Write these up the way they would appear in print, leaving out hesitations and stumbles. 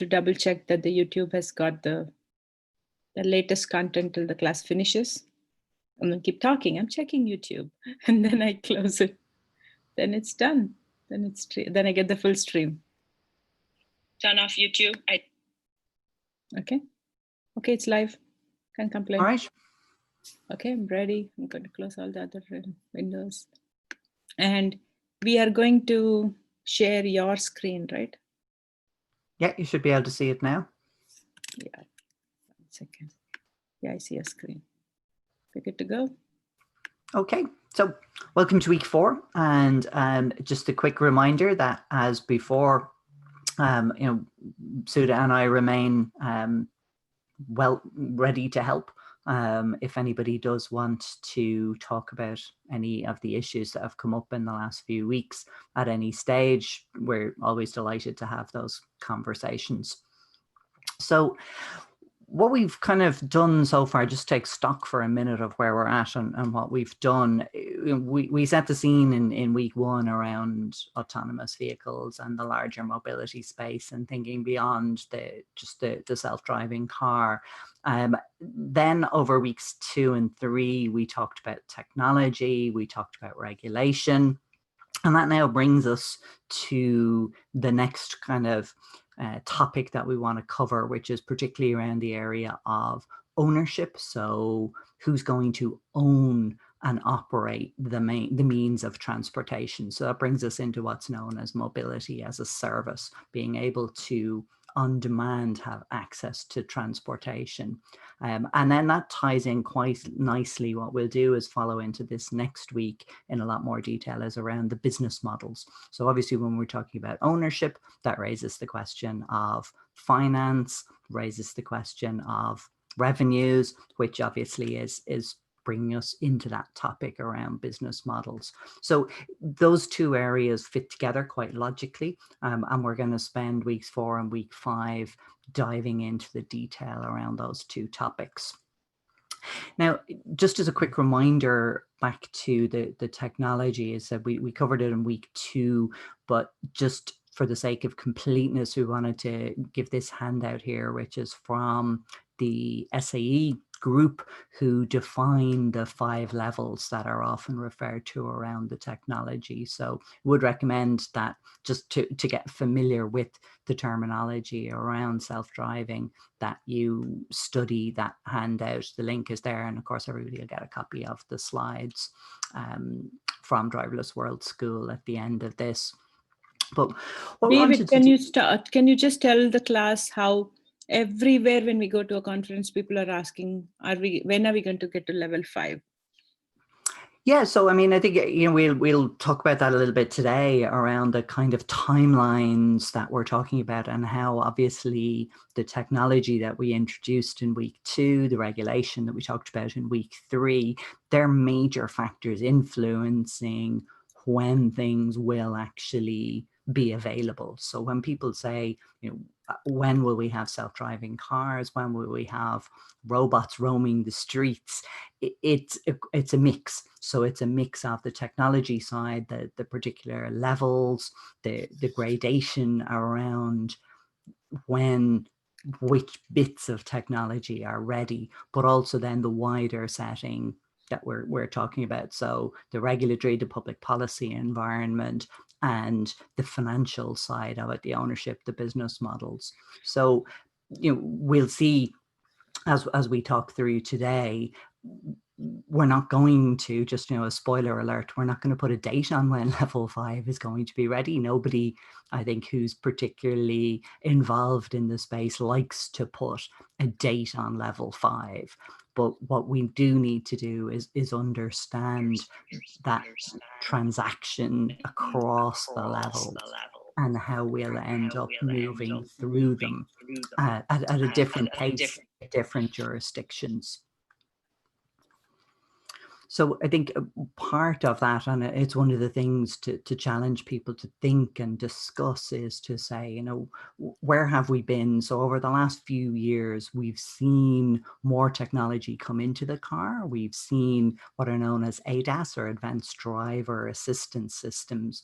to double check that the YouTube has got the latest content till the class finishes. I'm gonna keep talking. I'm checking YouTube, and then I close it. Then it's done. Then I get the full stream. Turn off YouTube. Okay, it's live. Can't complain. All right. Okay, I'm ready. I'm going to close all the other windows, and we are going to share your screen, right? Yeah, you should be able to see it now. Yeah. 1 second. Yeah, I see a screen. We're good to go. Okay, so welcome to week 4, and just a quick reminder that as before, Sudha and I remain well ready to help. If anybody does want to talk about any of the issues that have come up in the last few weeks at any stage, we're always delighted to have those conversations. So what we've kind of done so far, just take stock for a minute of where we're at and what we've done. We set the scene in week 1 around autonomous vehicles and the larger mobility space and thinking beyond the self-driving car. Then over weeks 2 and 3, we talked about technology, we talked about regulation, and that now brings us to the next kind of topic that we want to cover, which is particularly around the area of ownership. So who's going to own and operate the means of transportation? So that brings us into what's known as mobility as a service, being able to on demand have access to transportation. And then that ties in quite nicely. What we'll do is follow into this next week in a lot more detail is around the business models. So obviously when we're talking about ownership, that raises the question of finance, raises the question of revenues, which obviously is bringing us into that topic around business models. So those two areas fit together quite logically, and we're going to spend weeks 4 and week 5 diving into the detail around those two topics. Now, just as a quick reminder back to the technology, is that we covered it in week 2, but just for the sake of completeness, we wanted to give this handout here, which is from the SAE group, who define the 5 levels that are often referred to around the technology. So would recommend that just to get familiar with the terminology around self-driving, that you study that handout. The link is there, and of course everybody will get a copy of the slides from Driverless World School at the end of this. But David, can you just tell the class how everywhere when we go to a conference, people are asking, when are we going to get to level 5? Yeah, so I mean, I think we'll talk about that a little bit today around the kind of timelines that we're talking about, and how obviously the technology that we introduced in week 2, the regulation that we talked about in week 3, they're major factors influencing when things will actually be available. So when people say, when will we have self-driving cars? When will we have robots roaming the streets? It's a mix. So it's a mix of the technology side, the particular levels, the gradation around which bits of technology are ready, but also then the wider setting that we're talking about. So the regulatory, the public policy environment, and the financial side of it, the ownership, the business models. So, we'll see as we talk through today, we're not going to just, a spoiler alert, we're not going to put a date on when level 5 is going to be ready. Nobody, I think, who's particularly involved in the space likes to put a date on level 5. But what we do need to do is understand that transaction across the levels and how we'll end up moving through them at a different pace, different jurisdictions. So I think part of that, and it's one of the things to challenge people to think and discuss, is to say, you know, where have we been? So over the last few years, we've seen more technology come into the car. We've seen what are known as ADAS, or Advanced Driver Assistance Systems.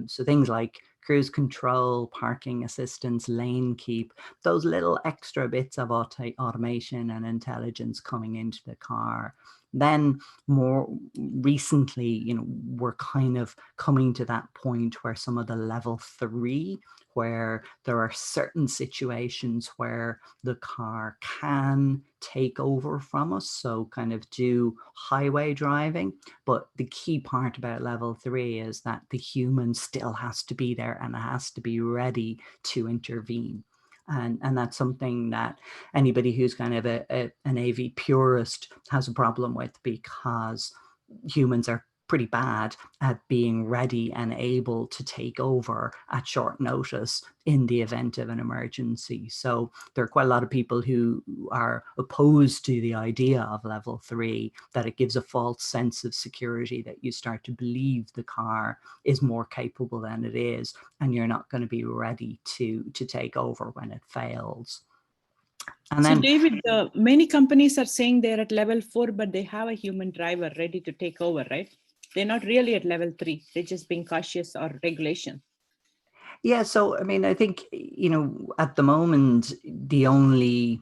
So things like cruise control, parking assistance, lane keep, those little extra bits of automation and intelligence coming into the car. Then more recently, you know, we're kind of coming to that point where some of the level 3, where there are certain situations where the car can take over from us, so kind of do highway driving. But the key part about level 3 is that the human still has to be there and has to be ready to intervene. And that's something that anybody who's kind of an AV purist has a problem with, because humans are pretty bad at being ready and able to take over at short notice in the event of an emergency. So there are quite a lot of people who are opposed to the idea of level 3, that it gives a false sense of security, that you start to believe the car is more capable than it is, and you're not going to be ready to take over when it fails. And so then, David, many companies are saying they're at level 4, but they have a human driver ready to take over, right? They're not really at level 3. They're just being cautious or regulation. yeah, so I mean, I think, you know, at the moment, the only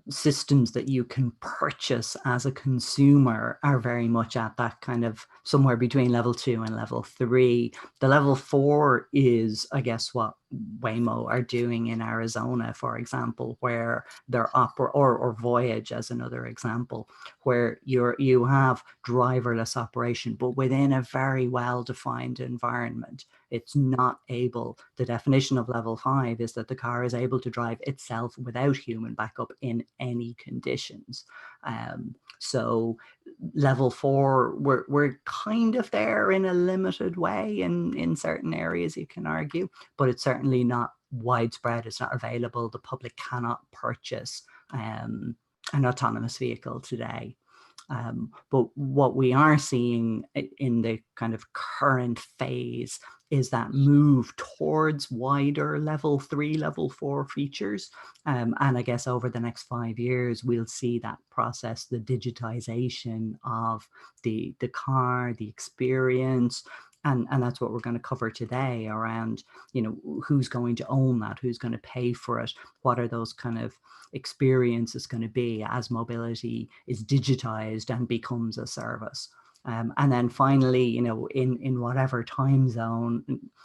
systems that you can purchase as a consumer are very much at that kind of somewhere between level 2 and level 3. The level 4 is, I guess, what Waymo are doing in Arizona, for example, where they're or Voyage as another example, where you have driverless operation, but within a very well-defined environment. It's not able, the definition of level 5 is that the car is able to drive itself without human backup in any conditions. So level 4, we're kind of there in a limited way in certain areas, you can argue, but it's certainly not widespread. It's not available. The public cannot purchase an autonomous vehicle today. But what we are seeing in the kind of current phase is that move towards wider level 3, level 4 features. And I guess over the next 5 years, we'll see that process, the digitization of the car, the experience. And that's what we're going to cover today around, you know, who's going to own that, who's going to pay for it, what are those kind of experiences going to be as mobility is digitized and becomes a service. And then finally, you know, in whatever time zone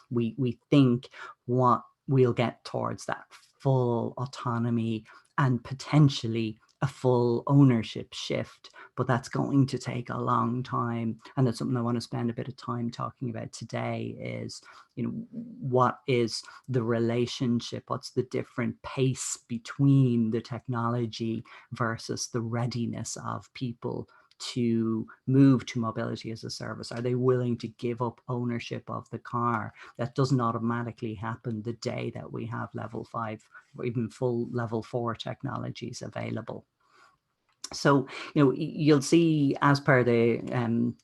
we think what we'll get towards that full autonomy and potentially a full ownership shift, but that's going to take a long time. And that's something I want to spend a bit of time talking about today is, you know, what is the relationship? What's the different pace between the technology versus the readiness of people to move to mobility as a service? Are they willing to give up ownership of the car? That doesn't automatically happen the day that we have level 5 or even full level 4 technologies available. So, you know, you'll see, as per the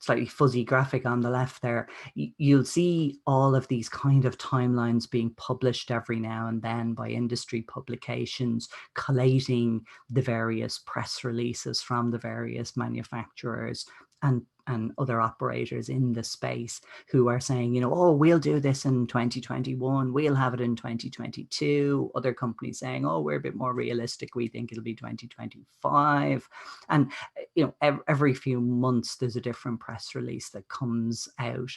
slightly fuzzy graphic on the left there, you'll see all of these kind of timelines being published every now and then by industry publications, collating the various press releases from the various manufacturers and other operators in the space who are saying, you know, oh, we'll do this in 2021, we'll have it in 2022. Other companies saying, oh, we're a bit more realistic, we think it'll be 2025. And, you know, every few months there's a different press release that comes out.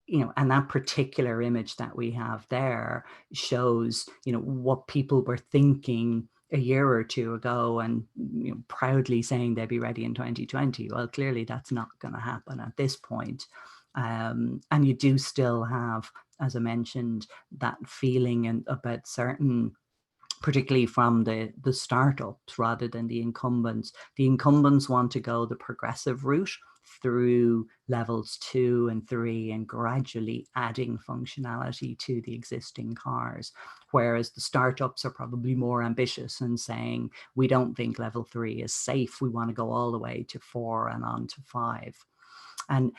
You know, and that particular image that we have there shows, you know, what people were thinking a year or two ago and, you know, proudly saying they'd be ready in 2020. Well, clearly that's not going to happen at this point. And you do still have, as I mentioned, that feeling about certain, particularly from the startups rather than the incumbents. The incumbents want to go the progressive route through levels 2 and 3 and gradually adding functionality to the existing cars. Whereas the startups are probably more ambitious and saying, we don't think level 3 is safe. We want to go all the way to 4 and on to 5. And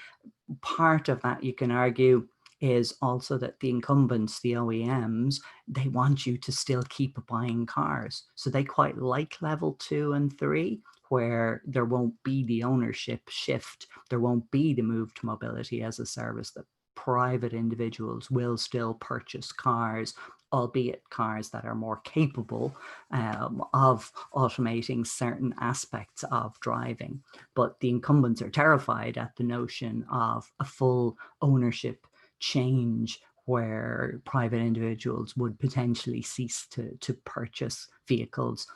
part of that, you can argue, is also that the incumbents, the OEMs, they want you to still keep buying cars. So they quite like level 2 and 3, where there won't be the ownership shift. There won't be the move to mobility as a service, that private individuals will still purchase cars, albeit cars that are more capable of automating certain aspects of driving. But the incumbents are terrified at the notion of a full ownership change where private individuals would potentially cease to purchase vehicles.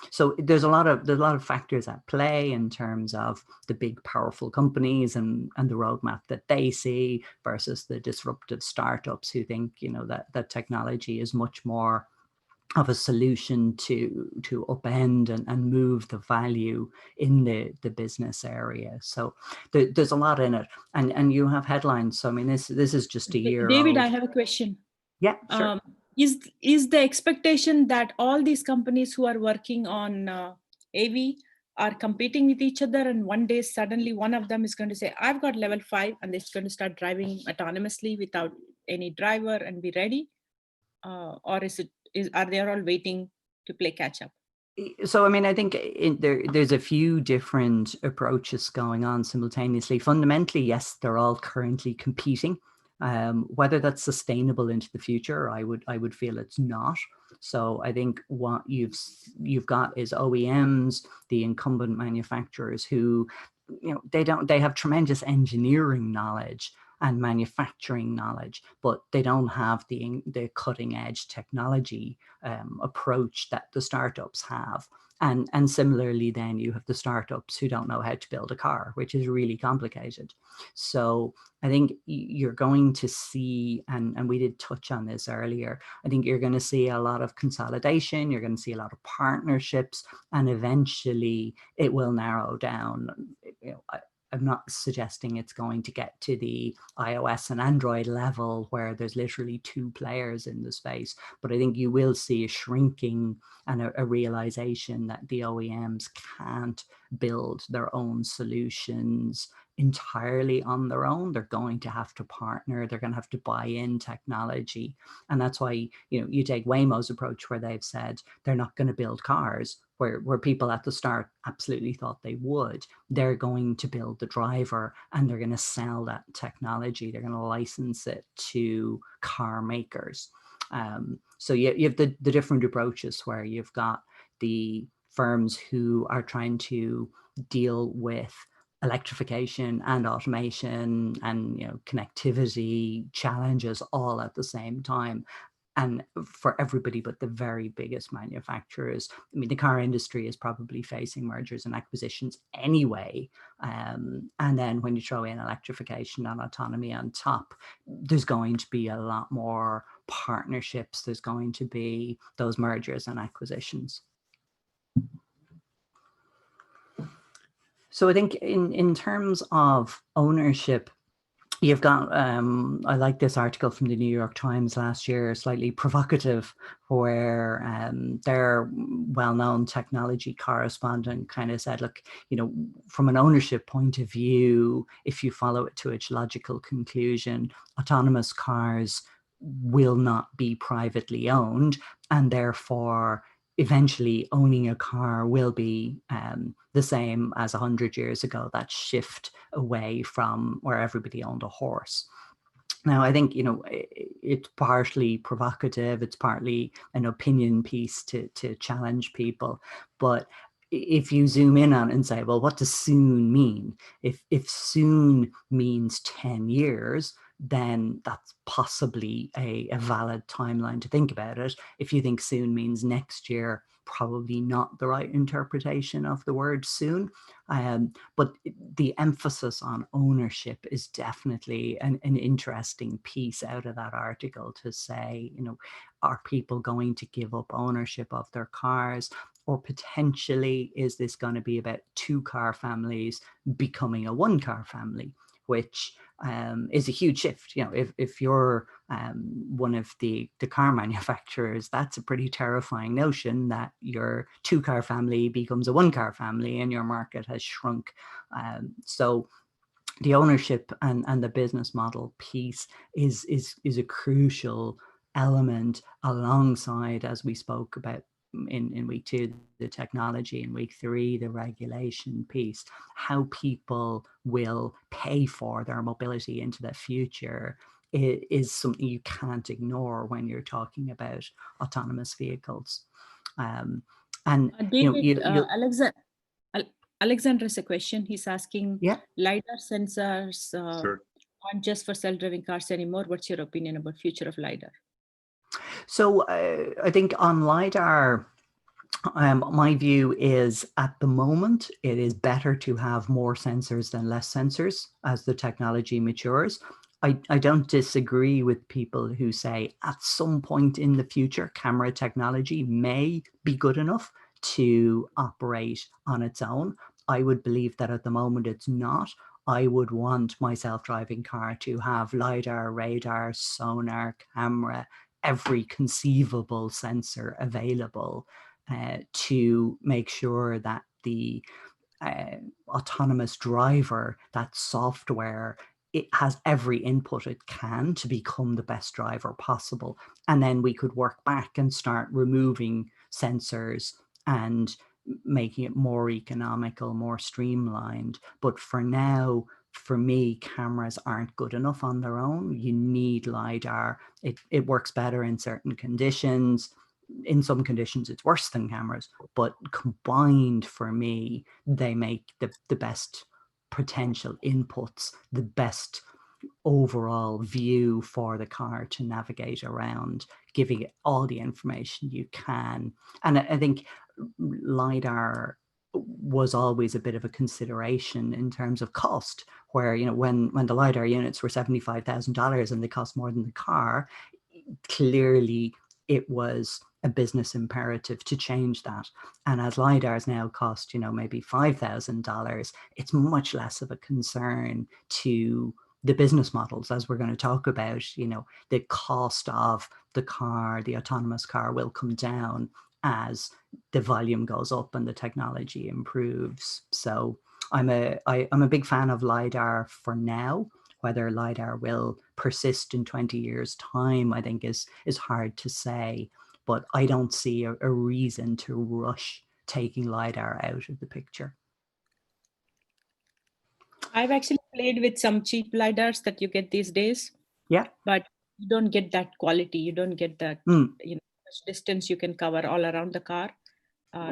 So there's a lot of factors at play in terms of the big powerful companies and the roadmap that they see versus the disruptive startups who think, you know, that technology is much more of a solution to upend and move the value in the business area. So there's a lot in it, and you have headlines. So I mean, this is just a year David, old. I have a question. Yeah, sure. Is the expectation that all these companies who are working on AV are competing with each other, and one day suddenly one of them is going to say, I've got level 5, and it's going to start driving autonomously without any driver and be ready? Or are they all waiting to play catch up? So, I mean, I think there's a few different approaches going on simultaneously. Fundamentally, yes, they're all currently competing. Whether that's sustainable into the future, I would feel it's not. So I think what you've got is OEMs, the incumbent manufacturers, who, you know, they have tremendous engineering knowledge and manufacturing knowledge, but they don't have the cutting edge technology approach that the startups have. And similarly, then you have the startups who don't know how to build a car, which is really complicated. So I think you're going to see, and we did touch on this earlier, I think you're going to see a lot of consolidation, you're going to see a lot of partnerships, and eventually it will narrow down. You know, I'm not suggesting it's going to get to the iOS and Android level where there's literally 2 players in the space, but I think you will see a shrinking and a realization that the OEMs can't build their own solutions entirely on their own. They're going to have to partner. They're going to have to buy in technology. And that's why, you know, you take Waymo's approach where they've said they're not going to build cars, where people at the start absolutely thought they would. They're going to build the driver, and they're going to sell that technology. They're going to license it to car makers. So you have the different approaches where you've got the firms who are trying to deal with electrification and automation and, you know, connectivity challenges all at the same time. And for everybody but the very biggest manufacturers, I mean, the car industry is probably facing mergers and acquisitions anyway. And then when you throw in electrification and autonomy on top, there's going to be a lot more partnerships. There's going to be those mergers and acquisitions. So I think in terms of ownership, you've got, I like this article from the New York Times last year, slightly provocative, where their well-known technology correspondent kind of said, look, you know, from an ownership point of view, if you follow it to its logical conclusion, autonomous cars will not be privately owned, and therefore eventually owning a car will be the same as 100 years ago, that shift away from where everybody owned a horse. Now, I think, you know, it's partly provocative, it's partly an opinion piece to challenge people. But if you zoom in on it and say, well, what does soon mean? If soon means 10 years, then that's possibly a valid timeline to think about it. If you think soon means next year, probably not the right interpretation of the word soon. But the emphasis on ownership is definitely an interesting piece out of that article, to say, you know, are people going to give up ownership of their cars? or potentially is this going to be about 2-car families becoming a 1-car family, which is a huge shift. You know, if you're one of the car manufacturers, that's a pretty terrifying notion that your 2-car family becomes a 1-car family and your market has shrunk. So the ownership and the business model piece is a crucial element, alongside, as we spoke about in week 2, the technology, in week 3, the regulation piece. How people will pay for their mobility into the future is something you can't ignore when you're talking about autonomous vehicles. And David, you Alexander has a question. He's asking, yeah. LiDAR sensors Sure. aren't just for self-driving cars anymore. What's your opinion about future of LiDAR? So I think on LiDAR, my view is at the moment, it is better to have more sensors than less sensors as the technology matures. I don't disagree with people who say at some point in the future, camera technology may be good enough to operate on its own. I would believe that at the moment it's not. I would want my self-driving car to have LiDAR, radar, sonar, camera, every conceivable sensor available to make sure that the autonomous driver, that software, it has every input it can to become the best driver possible. And then we could work back and start removing sensors and making it more economical, more streamlined. But for now, for me, cameras aren't good enough on their own. You need LiDAR. It works better in certain conditions. In some conditions, it's worse than cameras, but combined, for me, they make the best potential inputs, the best overall view for the car to navigate around, giving it all the information you can. And I think LiDAR was always a bit of a consideration in terms of cost, where, you know, when the LiDAR units were $75,000 and they cost more than the car, clearly it was a business imperative to change that. And as LiDARs now cost, you know, maybe $5,000, it's much less of a concern to the business models, as we're going to talk about. You know, the cost of the car, the autonomous car, will come down as the volume goes up and the technology improves. So I'm a big fan of LiDAR for now. Whether LiDAR will persist in 20 years' time, I think is hard to say. But I don't see a reason to rush taking LiDAR out of the picture. I've actually played with some cheap LiDARs that you get these days. Yeah. But you don't get that quality. You don't get that, you know, much distance you can cover all around the car.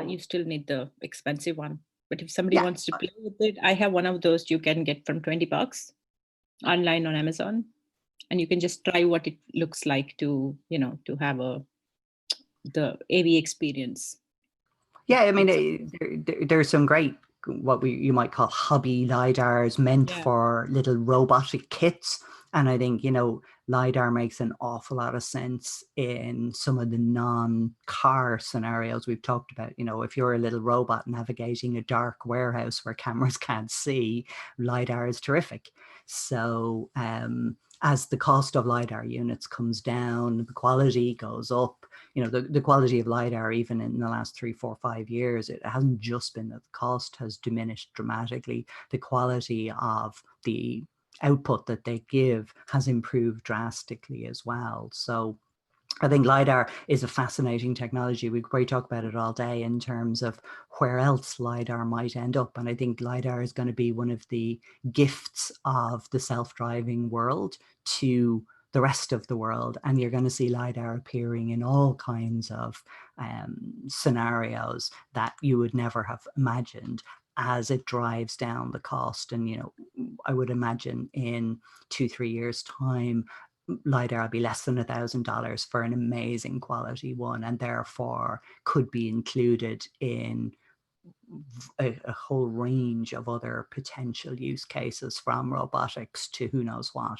You still need the expensive one. But if somebody wants to play with it, I have one of those you can get from $20 online on Amazon. And you can just try what it looks like to, you know, to have the AV experience. Yeah, I mean, there's some great, what you might call hobby LiDARs meant for little robotic kits. And I think, you know, LiDAR makes an awful lot of sense in some of the non-car scenarios we've talked about. You know, if you're a little robot navigating a dark warehouse where cameras can't see, LiDAR is terrific. So as the cost of LiDAR units comes down, the quality goes up. You know, the quality of LiDAR, even in the last 3, 4, 5 years, it hasn't just been that the cost has diminished dramatically. The quality of the output that they give has improved drastically as well. So I think LiDAR is a fascinating technology. We could probably talk about it all day in terms of where else LiDAR might end up. And I think LiDAR is going to be one of the gifts of the self-driving world to the rest of the world. And you're going to see LiDAR appearing in all kinds of scenarios that you would never have imagined, as it drives down the cost. And, you know, I would imagine in 2, 3 years' time, LiDAR will be less than $1,000 for an amazing quality one, and therefore could be included in a whole range of other potential use cases, from robotics to who knows what.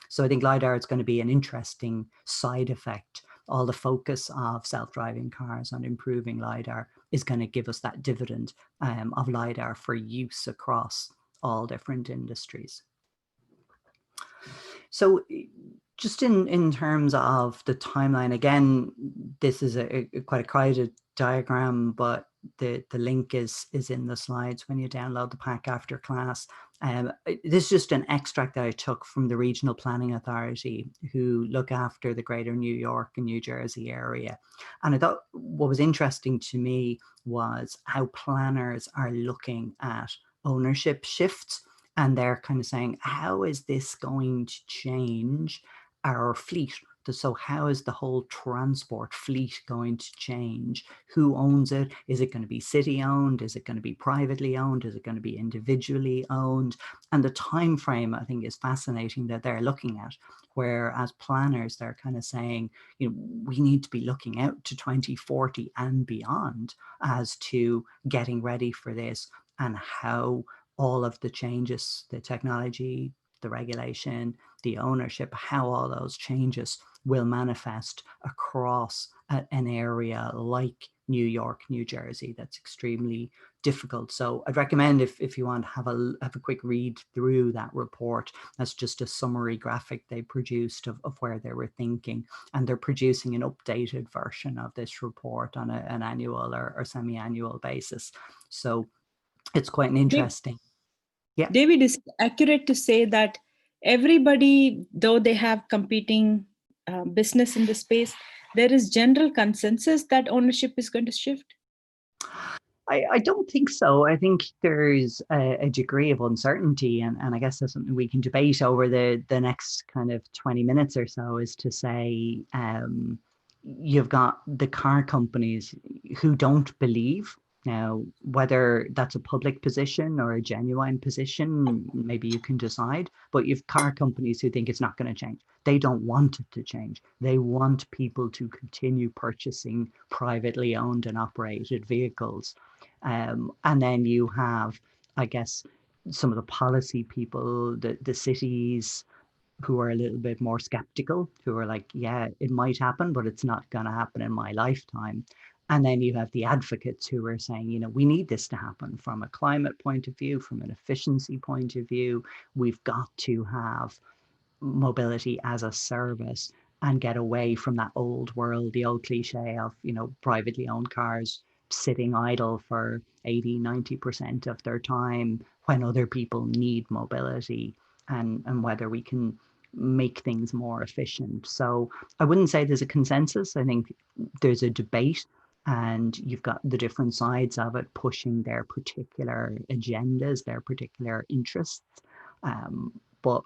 So I think LiDAR is going to be an interesting side effect all the focus of self-driving cars on improving LiDAR is going to give us that dividend of LiDAR for use across all different industries. So just in terms of the timeline, again, this is quite a crowded diagram, but the link is in the slides when you download the pack after class. This is just an extract that I took from the Regional Planning Authority, who look after the greater New York and New Jersey area. And I thought what was interesting to me was how planners are looking at ownership shifts. And they're kind of saying, how is this going to change our fleet? So how is the whole transport fleet going to change? Who owns it? Is it going to be city owned? Is it going to be privately owned? Is it going to be individually owned? And the time frame, I think, is fascinating that they're looking at, where as planners, they're kind of saying, you know, we need to be looking out to 2040 and beyond as to getting ready for this, and how all of the changes, the technology, the regulation, the ownership, how all those changes will manifest across an area like New York, New Jersey, that's extremely difficult. So I'd recommend, if you want, have a quick read through that report. That's just a summary graphic they produced of where they were thinking, and they're producing an updated version of this report on an annual or semi-annual basis. So it's quite an interesting. Yeah. David, is it accurate to say that everybody, though they have competing business in the space, there is general consensus that ownership is going to shift? I don't think so. I think there's a degree of uncertainty, and I guess that's something we can debate over the next kind of 20 minutes or so, is to say, you've got the car companies who don't believe. Now, whether that's a public position or a genuine position, maybe you can decide, but you've car companies who think it's not going to change. They don't want it to change. They want people to continue purchasing privately owned and operated vehicles. And then you have, I guess, some of the policy people, the cities, who are a little bit more skeptical, who are like, yeah, it might happen, but it's not going to happen in my lifetime. And then you have the advocates who are saying, you know, we need this to happen from a climate point of view, from an efficiency point of view. We've got to have mobility as a service and get away from that old world, the old cliche of, you know, privately owned cars sitting idle for 80-90% of their time when other people need mobility, and whether we can make things more efficient. So I wouldn't say there's a consensus. I think there's a debate, and you've got the different sides of it pushing their particular agendas, their particular interests. But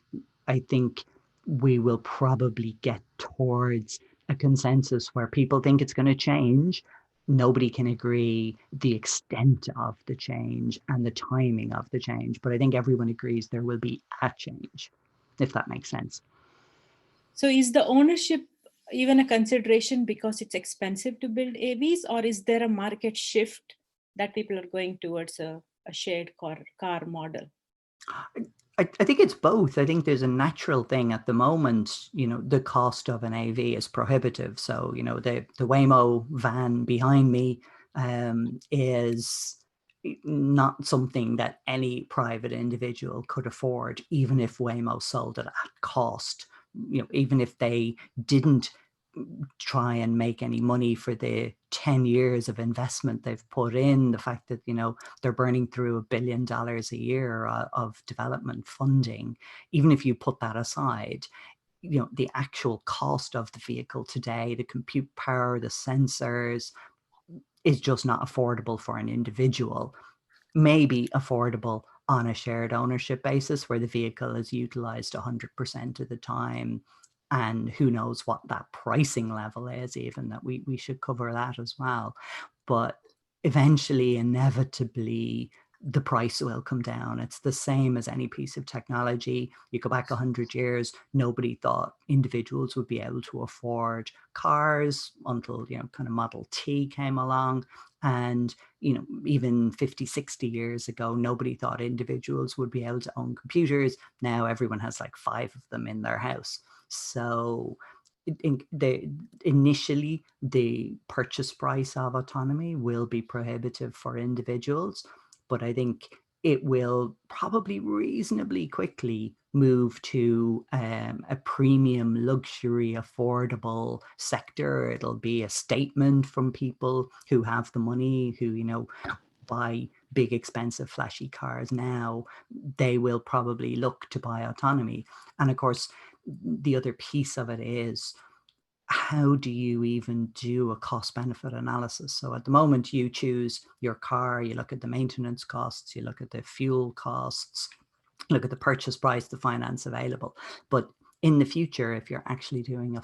I think we will probably get towards a consensus where people think it's going to change. Nobody can agree the extent of the change and the timing of the change, but I think everyone agrees there will be a change, if that makes sense. So is the ownership even a consideration because it's expensive to build AVs, or is there a market shift that people are going towards a shared car model? I think it's both. I think there's a natural thing at the moment, you know, the cost of an AV is prohibitive. So, you know, the Waymo van behind me is not something that any private individual could afford, even if Waymo sold it at cost. You know, even if they didn't try and make any money for the 10 years of investment they've put in, the fact that, you know, they're burning through $1 billion a year of development funding. Even if you put that aside, you know, the actual cost of the vehicle today, the compute power, the sensors, is just not affordable for an individual. Maybe affordable on a shared ownership basis where the vehicle is utilized 100% of the time. And who knows what that pricing level is, even, that we should cover that as well. But eventually, inevitably, the price will come down. It's the same as any piece of technology. You go back 100 years, nobody thought individuals would be able to afford cars until, you know, kind of Model T came along. And, you know, even 50, 60 years ago, nobody thought individuals would be able to own computers. Now everyone has like 5 of them in their house. So initially the purchase price of autonomy will be prohibitive for individuals, but I think it will probably reasonably quickly move to a premium, luxury, affordable sector. It'll be a statement from people who have the money, who, you know, buy big, expensive, flashy cars now. They will probably look to buy autonomy. And of course, the other piece of it is, how do you even do a cost benefit analysis? So at the moment, you choose your car, you look at the maintenance costs, you look at the fuel costs, look at the purchase price, the finance available. But in the future, if you're actually doing a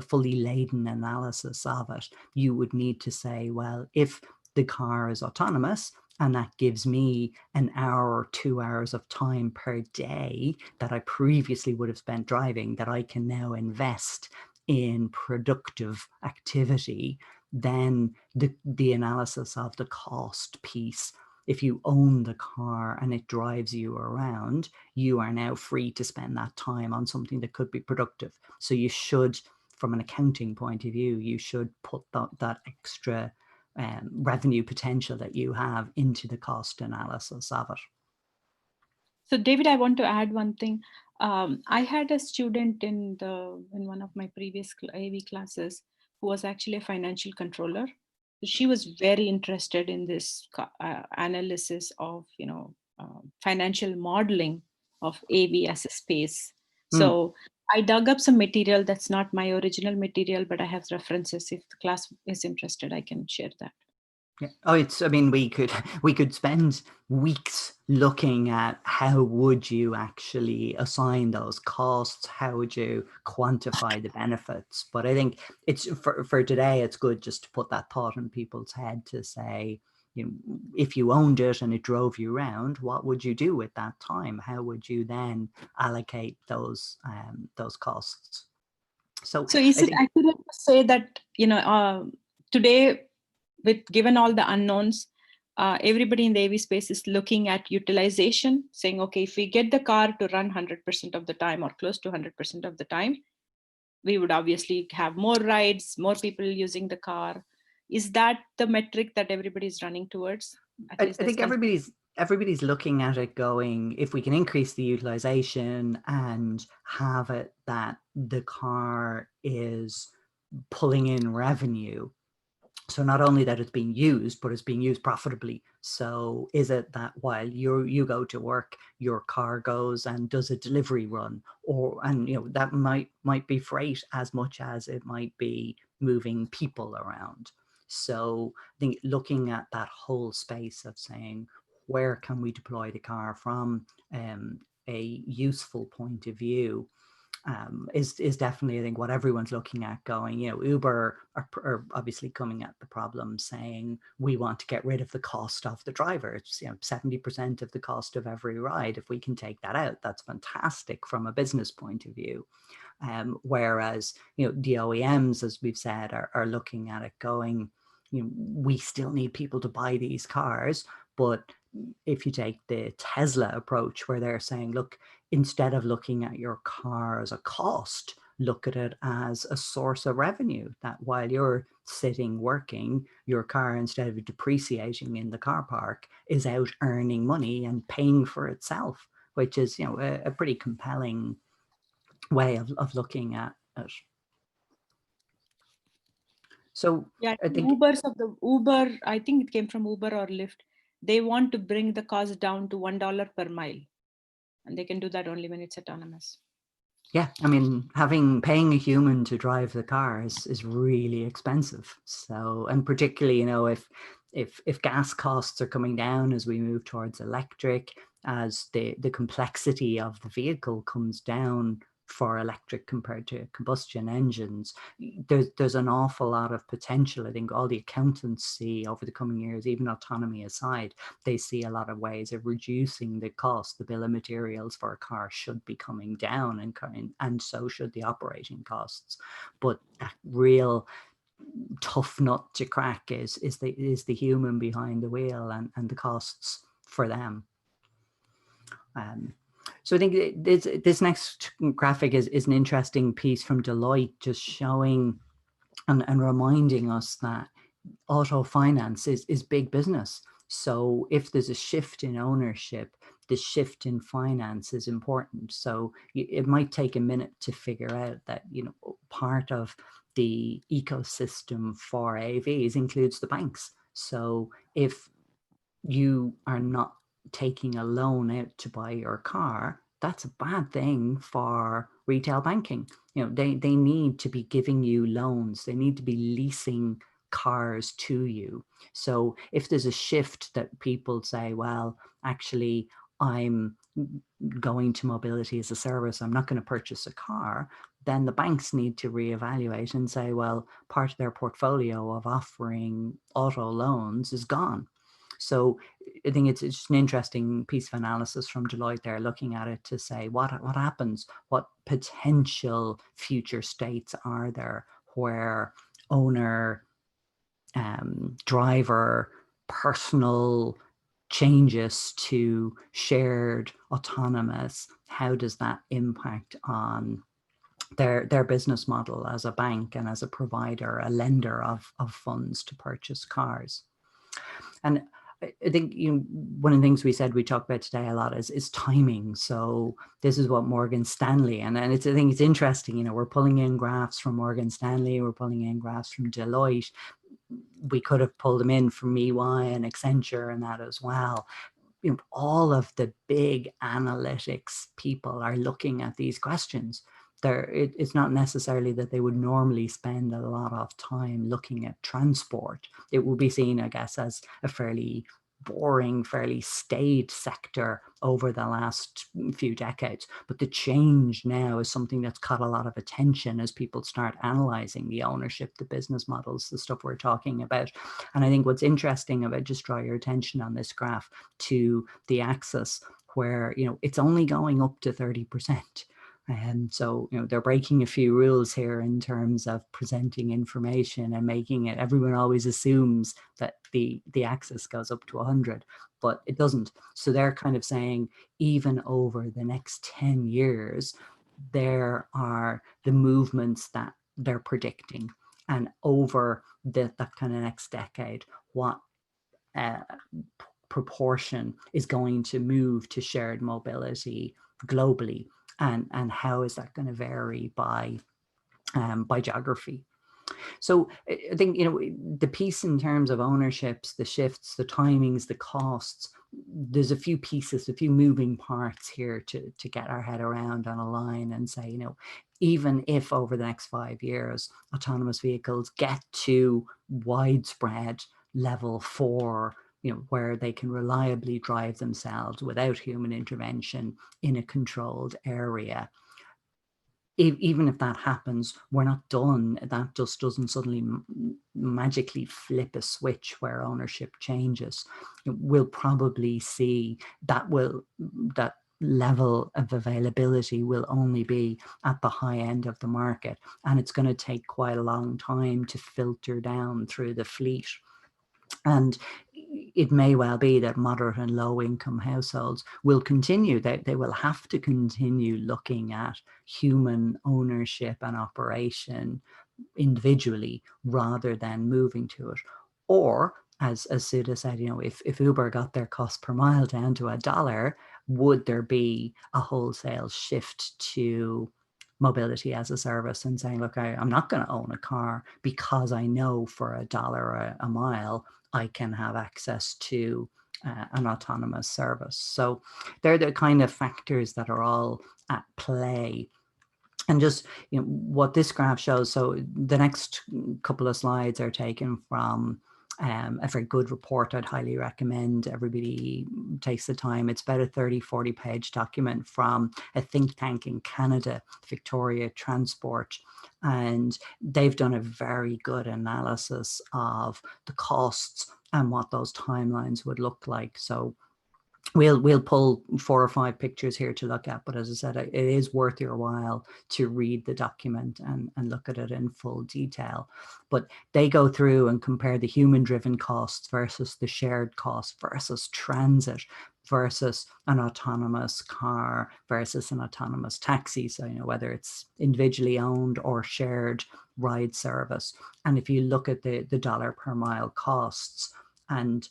fully laden analysis of it, you would need to say, well, if the car is autonomous, and that gives me an hour or 2 hours of time per day that I previously would have spent driving, that I can now invest in productive activity, then the analysis of the cost piece, if you own the car and it drives you around, you are now free to spend that time on something that could be productive. So you should, from an accounting point of view, you should put that extra revenue potential that you have into the cost analysis of it. So David, I want to add one thing. I had a student in one of my previous AV classes who was actually a financial controller. She was very interested in this analysis of, financial modeling of AV as a space. So I dug up some material that's not my original material, but I have references. If the class is interested, I can share that. Yeah. Oh, I mean, we could spend weeks looking at how would you actually assign those costs, how would you quantify the benefits. But I think it's for today, it's good just to put that thought in people's head to say, you know, if you owned it and it drove you around, what would you do with that time? How would you then allocate those costs? So is it accurate to say that, today, given all the unknowns, everybody in the AV space is looking at utilization, saying, okay, if we get the car to run 100% of the time or close to 100% of the time, we would obviously have more rides, more people using the car. Is that the metric that everybody is running towards? I think everybody's looking at it going, if we can increase the utilization and have it that the car is pulling in revenue, so not only that it's being used, but it's being used profitably. So is it that while you go to work, your car goes and does a delivery run, and that might be freight as much as it might be moving people around. So I think looking at that whole space of saying, where can we deploy the car from a useful point of view, is definitely, I think, what everyone's looking at going. Uber are obviously coming at the problem saying, we want to get rid of the cost of the driver. It's 70% of the cost of every ride. If we can take that out, that's fantastic from a business point of view. Whereas the OEMs, as we've said, are looking at it going, we still need people to buy these cars. But if you take the Tesla approach, where they're saying, look, instead of looking at your car as a cost, look at it as a source of revenue, that while you're sitting working, your car, instead of depreciating in the car park, is out earning money and paying for itself, which is a pretty compelling way of looking at it. So yeah, I think Uber, I think it came from Uber or Lyft. They want to bring the cost down to $1 per mile, and they can do that only when it's autonomous. Yeah, I mean, paying a human to drive the car is really expensive. So, and particularly, if gas costs are coming down as we move towards electric, as the complexity of the vehicle comes down for electric compared to combustion engines, there's an awful lot of potential. I think all the accountants see over the coming years, even autonomy aside, they see a lot of ways of reducing the cost. The bill of materials for a car should be coming down, and so should the operating costs. But that real tough nut to crack is the human behind the wheel and the costs for them. So I think this next graphic is an interesting piece from Deloitte, just showing and reminding us that auto finance is big business. So if there's a shift in ownership, the shift in finance is important. So it might take a minute to figure out that, you know, part of the ecosystem for AVs includes the banks. So if you are not taking a loan out to buy your car, that's a bad thing for retail banking. You know, they need to be giving you loans. They need to be leasing cars to you. So if there's a shift that people say, well, actually, I'm going to mobility as a service, I'm not going to purchase a car, then the banks need to reevaluate and say, well, part of their portfolio of offering auto loans is gone. So I think it's just an interesting piece of analysis from Deloitte there, looking at it to say what happens, what potential future states are there where owner, driver, personal changes to shared autonomous, how does that impact on their business model as a bank and as a provider, a lender of funds to purchase cars. And I think, you know, one of the things we said we talk about today a lot is timing. So this is what Morgan Stanley, and I think it's interesting, you know, we're pulling in graphs from Morgan Stanley, we're pulling in graphs from Deloitte. We could have pulled them in from EY and Accenture and that as well. You know, all of the big analytics people are looking at these questions. It's not necessarily that they would normally spend a lot of time looking at transport. It will be seen, I guess, as a fairly boring, fairly staid sector over the last few decades. But the change now is something that's caught a lot of attention as people start analyzing the ownership, the business models, the stuff we're talking about. And I think what's interesting about, just draw your attention on this graph to the axis where, you know, it's only going up to 30%. And so, you know, they're breaking a few rules here in terms of presenting information and making it, everyone always assumes that the axis goes up to 100, but it doesn't. So they're kind of saying, even over the next 10 years, there are the movements that they're predicting. And over that kind of next decade, what proportion is going to move to shared mobility globally, and how is that going to vary by geography. So I think, you know, the piece in terms of ownerships, the shifts, the timings, the costs, there's a few pieces, a few moving parts here to get our head around on a line and say, you know, even if over the next 5 years, autonomous vehicles get to widespread level 4, you know, where they can reliably drive themselves without human intervention in a controlled area, even if that happens, we're not done. That just doesn't suddenly magically flip a switch where ownership changes. We'll probably see that level of availability will only be at the high end of the market, and it's going to take quite a long time to filter down through the fleet. And it may well be that moderate and low income households will continue, they will have to continue looking at human ownership and operation individually rather than moving to it. Or, as Sudha said, you know, if Uber got their cost per mile down to $1, would there be a wholesale shift to mobility as a service and saying, look, I'm not going to own a car because I know for $1 a mile I can have access to an autonomous service. So they're the kind of factors that are all at play. And just, you know, what this graph shows, so the next couple of slides are taken from a very good report I'd highly recommend everybody takes the time. It's about a 30-40 page document from a think tank in Canada, Victoria Transport. And they've done a very good analysis of the costs and what those timelines would look like. So we'll pull 4 or 5 pictures here to look at, but as I said, it is worth your while to read the document and look at it in full detail. But they go through and compare the human driven costs versus the shared costs versus transit versus an autonomous car versus an autonomous taxi. So, whether it's individually owned or shared ride service. And if you look at the dollar per mile costs, and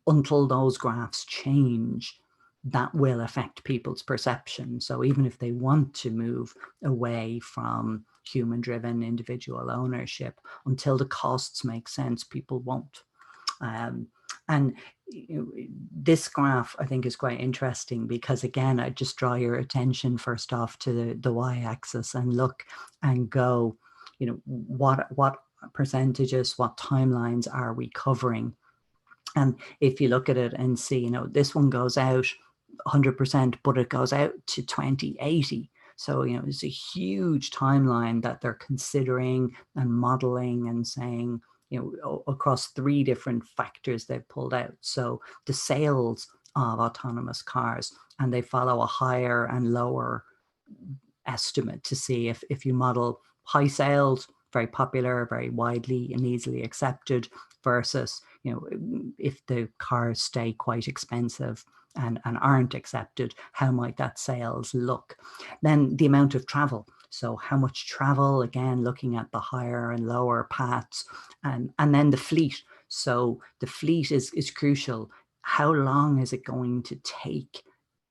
until those graphs change, that will affect people's perception. So even if they want to move away from human-driven individual ownership, until the costs make sense, people won't. And this graph, I think, is quite interesting because, again, I just draw your attention first off to the y-axis and look and go, what percentages, what timelines are we covering? And if you look at it and see, this one goes out 100%, but it goes out to 2080. So, it's a huge timeline that they're considering and modeling and saying, across 3 different factors they've pulled out. So the sales of autonomous cars, and they follow a higher and lower estimate to see if you model high sales, very popular, very widely and easily accepted, versus, if the cars stay quite expensive and aren't accepted, how might that sales look? Then the amount of travel. So how much travel, again, looking at the higher and lower paths, and then the fleet. So the fleet is crucial. How long is it going to take,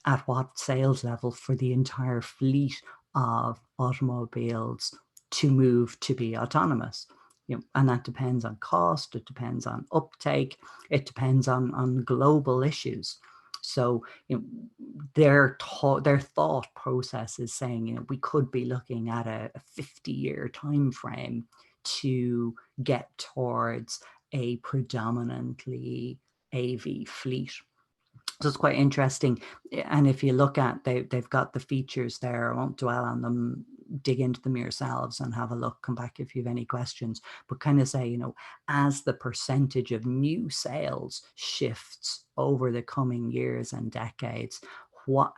at what sales level, for the entire fleet of automobiles to move to be autonomous? And that depends on cost, it depends on uptake, it depends on global issues. So their thought process is saying, we could be looking at a 50-year time frame to get towards a predominantly AV fleet. So it's quite interesting. And if you look at, they've got the features there. I won't dwell on them, dig into them yourselves and have a look, come back if you have any questions, but kind of say, as the percentage of new sales shifts over the coming years and decades,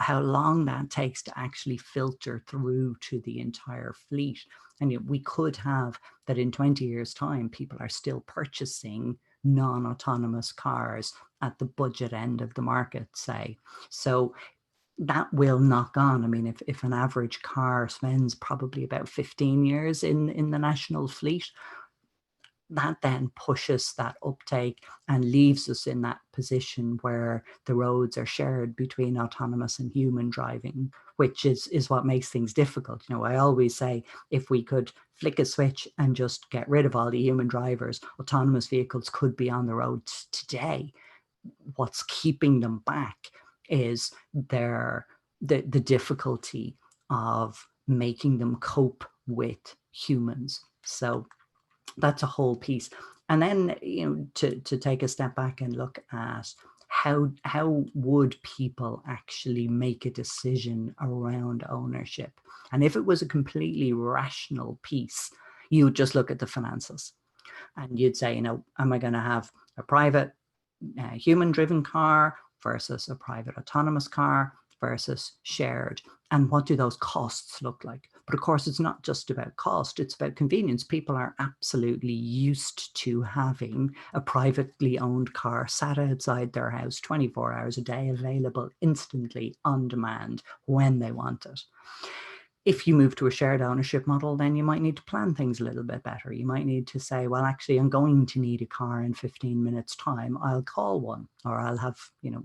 how long that takes to actually filter through to the entire fleet. And we could have that in 20 years' time, people are still purchasing non-autonomous cars at the budget end of the market, say. So that will knock on. I mean, if an average car spends probably about 15 years in the national fleet, that then pushes that uptake and leaves us in that position where the roads are shared between autonomous and human driving, which is what makes things difficult. I always say, if we could flick a switch and just get rid of all the human drivers, autonomous vehicles could be on the road today. What's keeping them back is the difficulty of making them cope with humans. So that's a whole piece. And then, to take a step back and look at how would people actually make a decision around ownership? And if it was a completely rational piece, you would just look at the finances and you'd say, am I going to have a private human-driven car versus a private autonomous car versus shared? And what do those costs look like? But of course, it's not just about cost, it's about convenience. People are absolutely used to having a privately owned car sat outside their house 24 hours a day, available instantly on demand when they want it. If you move to a shared ownership model, then you might need to plan things a little bit better. You might need to say, well, actually, I'm going to need a car in 15 minutes time. I'll call one, or I'll have,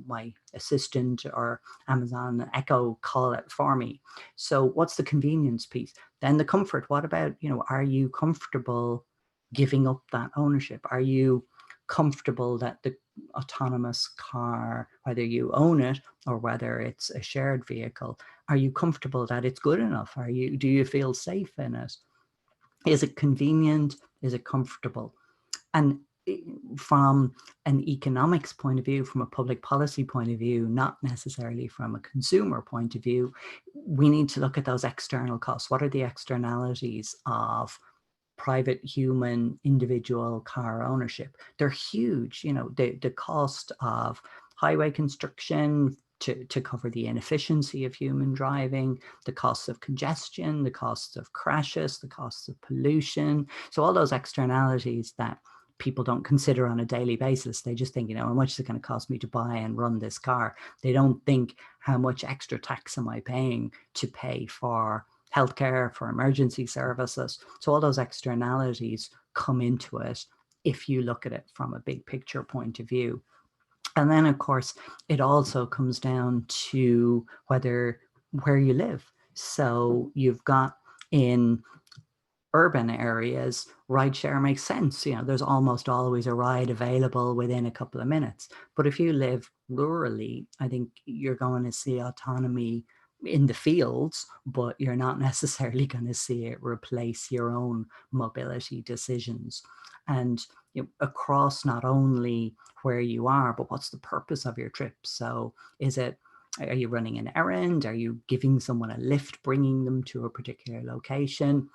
my assistant or Amazon Echo call it for me. So what's the convenience piece? Then the comfort. What about, are you comfortable giving up that ownership? Are you comfortable that the autonomous car, whether you own it or whether it's a shared vehicle, are you comfortable that it's good enough? Do you feel safe in it? Is it convenient? Is it comfortable? And from an economics point of view, from a public policy point of view, not necessarily from a consumer point of view, we need to look at those external costs. What are the externalities of private human individual car ownership? They're huge. The cost of highway construction to cover the inefficiency of human driving, the costs of congestion, the costs of crashes, the costs of pollution. So all those externalities that people don't consider on a daily basis. They just think, how much is it going to cost me to buy and run this car? They don't think, how much extra tax am I paying to pay for healthcare, for emergency services? So all those externalities come into it if you look at it from a big picture point of view. And then, of course, it also comes down to where you live. So you've got in urban areas, rideshare makes sense. There's almost always a ride available within a couple of minutes. But if you live rurally, I think you're going to see autonomy in the fields, but you're not necessarily going to see it replace your own mobility decisions. And across not only where you are, but what's the purpose of your trip? So are you running an errand? Are you giving someone a lift, bringing them to a particular location?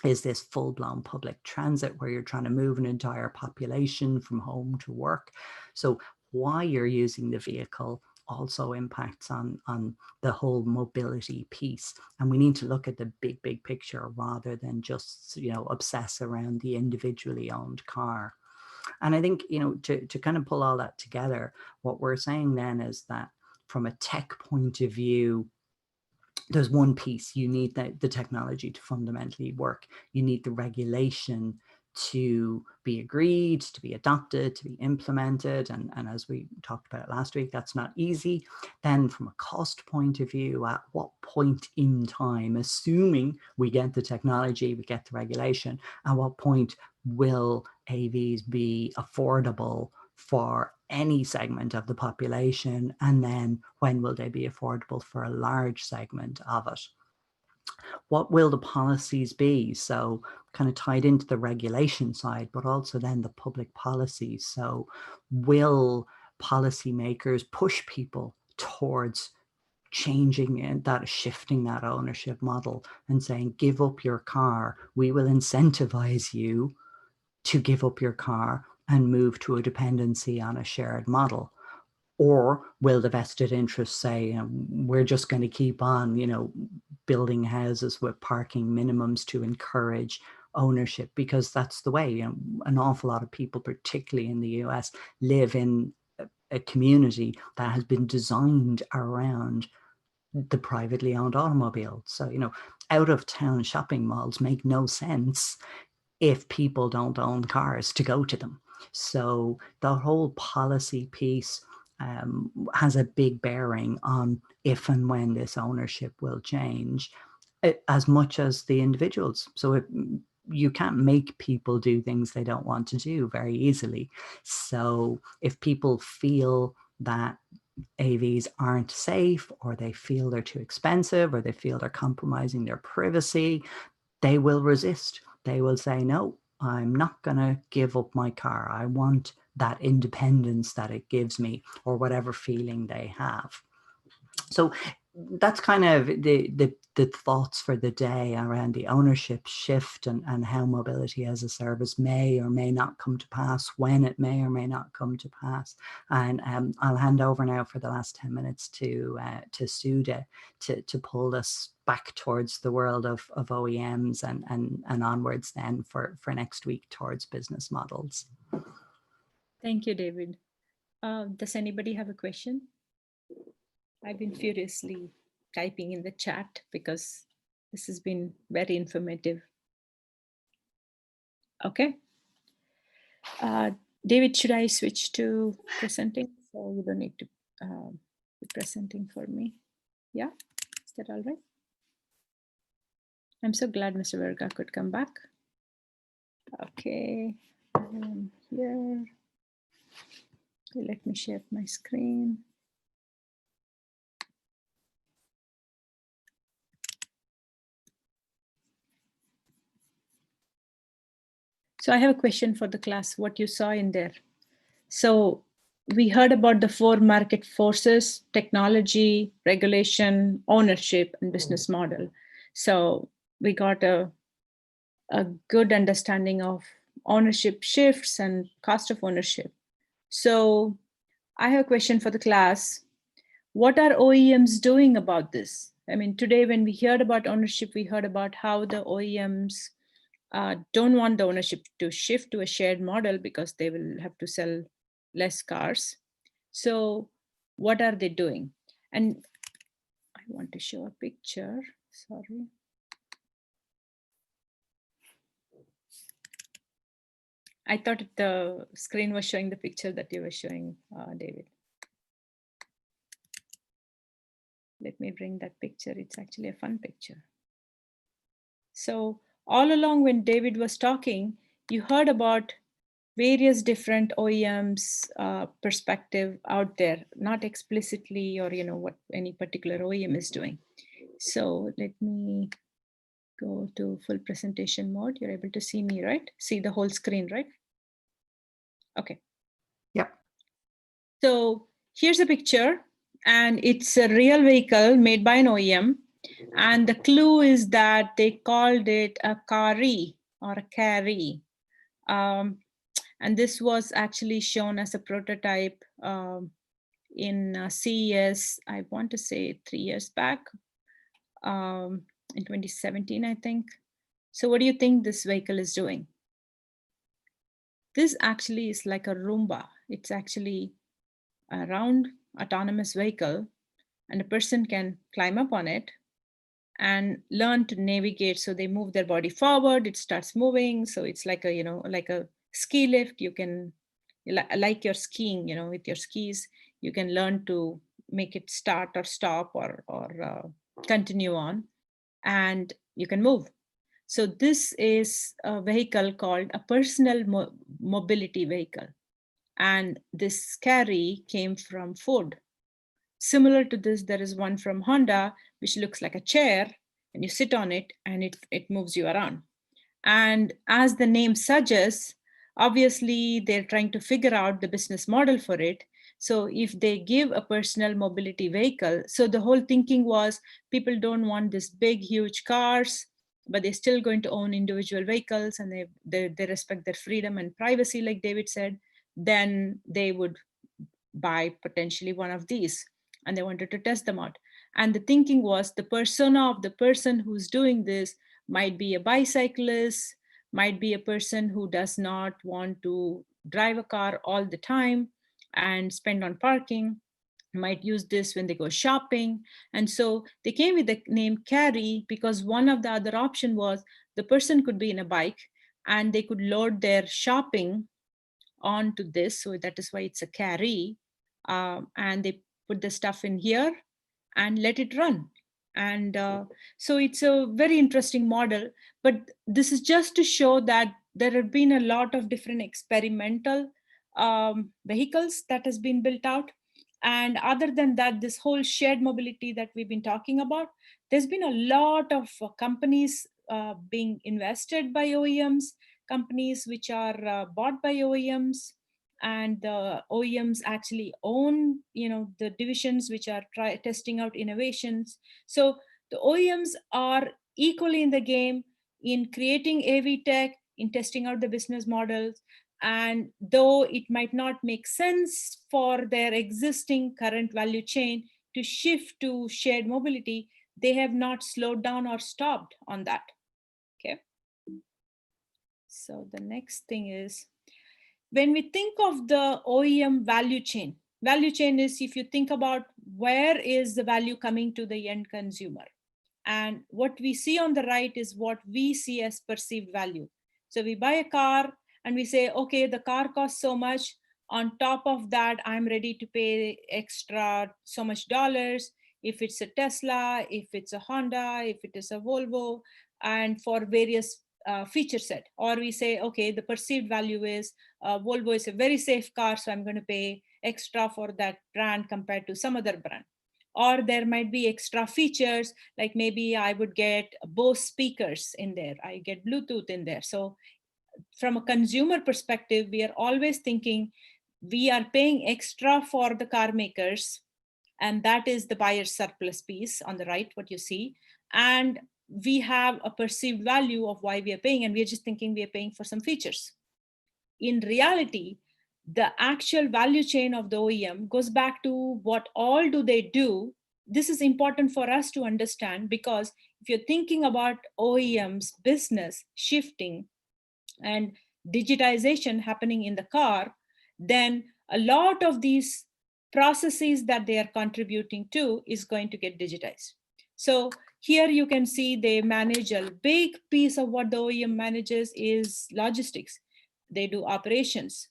Is this full-blown public transit where you're trying to move an entire population from home to work? So why you're using the vehicle also impacts on the whole mobility piece. And we need to look at the big picture rather than just, obsess around the individually owned car. And I think, to kind of pull all that together, what we're saying then is that from a tech point of view, there's one piece. You need the technology to fundamentally work. You need the regulation to be agreed, to be adopted, to be implemented. And as we talked about last week, that's not easy. Then from a cost point of view, at what point in time, assuming we get the technology, we get the regulation, at what point will AVs be affordable for any segment of the population? And then when will they be affordable for a large segment of it? What will the policies be? So kind of tied into the regulation side, but also then the public policies. So will policymakers push people towards changing that, shifting that ownership model and saying, give up your car, we will incentivize you to give up your car and move to a dependency on a shared model? Or will the vested interests say, we're just going to keep on, building houses with parking minimums to encourage ownership? Because that's the way, an awful lot of people, particularly in the US, live in a community that has been designed around the privately owned automobile. So, out of town shopping malls make no sense if people don't own cars to go to them. So the whole policy piece has a big bearing on if and when this ownership will change, as much as the individuals. So you can't make people do things they don't want to do very easily. So if people feel that AVs aren't safe, or they feel they're too expensive, or they feel they're compromising their privacy, they will resist. They will say, no, I'm not going to give up my car. I want that independence that it gives me, or whatever feeling they have. So that's kind of the thoughts for the day around the ownership shift and how mobility as a service may or may not come to pass, when it may or may not come to pass. And I'll hand over now for the last 10 minutes to Suda to pull us back towards the world of OEMs and onwards then for next week towards business models. Thank you, David. Does anybody have a question? I've been furiously typing in the chat because this has been very informative. Okay. David, should I switch to presenting? So you don't need to be presenting for me. Yeah, is that all right? I'm so glad Mr. Verga could come back. Okay, here. Okay, let me share my screen. So I have a question for the class, what you saw in there. So we heard about the 4 market forces: technology, regulation, ownership, and business model. So we got a good understanding of ownership shifts and cost of ownership. So I have a question for the class. What are OEMs doing about this? I mean, today when we heard about ownership, we heard about how the OEMs don't want the ownership to shift to a shared model because they will have to sell less cars. So what are they doing? And I want to show a picture. Sorry. I thought the screen was showing the picture that you were showing, David. Let me bring that picture. It's actually a fun picture. So all along when David was talking, you heard about various different OEMs perspective out there, not explicitly or what any particular OEM is doing. So let me go to full presentation mode. You're able to see me, right? See the whole screen, right? Okay. Yep. So here's a picture, and it's a real vehicle made by an OEM. And the clue is that they called it a carry or a carry. And this was actually shown as a prototype in CES, I want to say 3 years back, in 2017, I think. So what do you think this vehicle is doing? This actually is like a Roomba. It's actually a round autonomous vehicle, and a person can climb up on it and learn to navigate. So they move their body forward, it starts moving. So it's like a, like a ski lift. You can, like you're skiing, with your skis, you can learn to make it start or stop or continue on, and you can move. So this is a vehicle called a personal mobility vehicle. And this carry came from Ford. Similar to this, there is one from Honda, which looks like a chair, and you sit on it and it moves you around. And as the name suggests, obviously they're trying to figure out the business model for it. So if they give a personal mobility vehicle, so the whole thinking was people don't want this big, huge cars, but they're still going to own individual vehicles, and they respect their freedom and privacy, like David said, then they would buy potentially one of these, and they wanted to test them out. And the thinking was the persona of the person who's doing this might be a bicyclist, might be a person who does not want to drive a car all the time and spend on parking, might use this when they go shopping. And so they came with the name carry because one of the other option was the person could be in a bike and they could load their shopping onto this. So that is why it's a carry. And they put the stuff in here and let it run. And so it's a very interesting model. But this is just to show that there have been a lot of different experimental vehicles that has been built out. And other than that, this whole shared mobility that we've been talking about, there's been a lot of companies being invested by OEMs, companies which are bought by OEMs, and the OEMs actually own, the divisions which are testing out innovations. So the OEMs are equally in the game in creating AV tech, in testing out the business models. And though it might not make sense for their existing current value chain to shift to shared mobility, they have not slowed down or stopped on that. Okay. So the next thing is, when we think of the OEM value chain is, if you think about where is the value coming to the end consumer, and what we see on the right is what we see as perceived value. So we buy a car and we say, okay, the car costs so much. On top of that, I'm ready to pay extra so much dollars. If it's a Tesla, if it's a Honda, if it is a Volvo, and for various feature set. Or we say, okay, the perceived value is Volvo is a very safe car, so I'm going to pay extra for that brand compared to some other brand. Or there might be extra features, like maybe I would get Bose speakers in there, I get Bluetooth in there. So from a consumer perspective, we are always thinking we are paying extra for the car makers, and that is the buyer's surplus piece on the right, what you see. And we have a perceived value of why we are paying, and we are just thinking we are paying for some features. In reality, the actual value chain of the OEM goes back to what all do they do this is important for us to understand, because if you're thinking about OEMs business shifting and digitization happening in the car, then a lot of these processes that they are contributing to is going to get digitized. So here you can see they manage a big piece of what the OEM manages is logistics. They do operations.